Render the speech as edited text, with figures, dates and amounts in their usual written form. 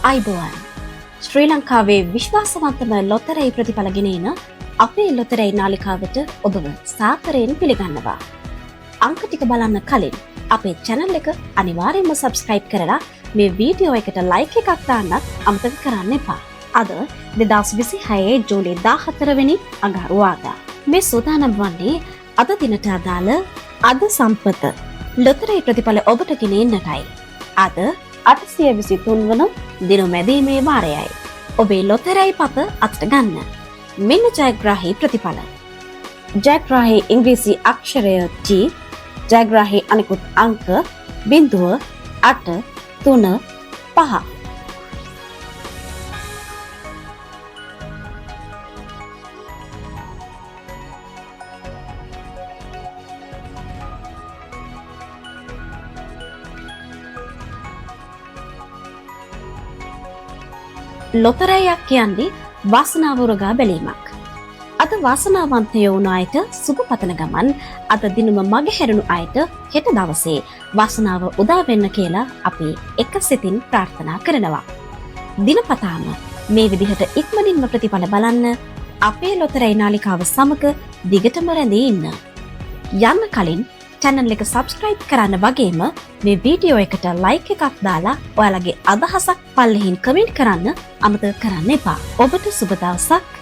අයිබෝවන් ශ්‍රී ලංකාවේ විශ්වාසවන්තම ලොතරැයි ප්‍රතිඵල ගෙනෙන අපේ ලොතරැයි නාලිකාවට ඔබව සාදරයෙන් පිළිගන්නවා. අංක ටික බලන්න කලින් අපේ channel එක අනිවාර්යයෙන්ම subscribe කරලා මේ වීඩියෝ එකට like එකක් දාන්නත් අමතක කරන්න එපා. අද 2026 ජූලි 14 වෙනි අඟහරුවාදා. මේ සූදානම් වන්නේ අද දිනට අදාළ අද සම්පත ලොතරැයි ප්‍රතිඵල ඔබට ගෙනෙන්නටයි. අද 823 වන දින මැදීමේ වාරයයි. ඔබේ ලොතරැයි පත අතට ගන්න. මෙන්න ජයග්‍රාහී ප්‍රතිඵල. ජයග්‍රාහී ඉංග්‍රීසි අක්ෂරය T, ජයග්‍රාහී අනිකුත් අංක 0, 8, 3, 5. ලොතරැයියක් කියන්නේ වාසනාව උරගා බැලීමක්. අද වාසනාවන්තයෝ වුණ අයට සුබ පතන ගමන් අද දිනම මගහැරුණු අයට හෙට දවසේ වාසනාව උදා වෙන්න කියලා අපි එක සිතින් ප්‍රාර්ථනා කරනවා. දිනපතාම මේ විදිහට ඉක්මනින්ම ප්‍රතිඵල බලන්න අපේ ලොතරැයි නාලිකාව සමග දිගටම රැඳී ඉන්න. යන්න කලින් channel එක subscribe කරන්න වගේම මේ වීඩියෝ එකට like එකක් දාලා ඔයාලගේ අදහසක් පල්ලෙහින් comment කරන්න අමතක කරන්න එපා. ඔබට සුබ දවසක්.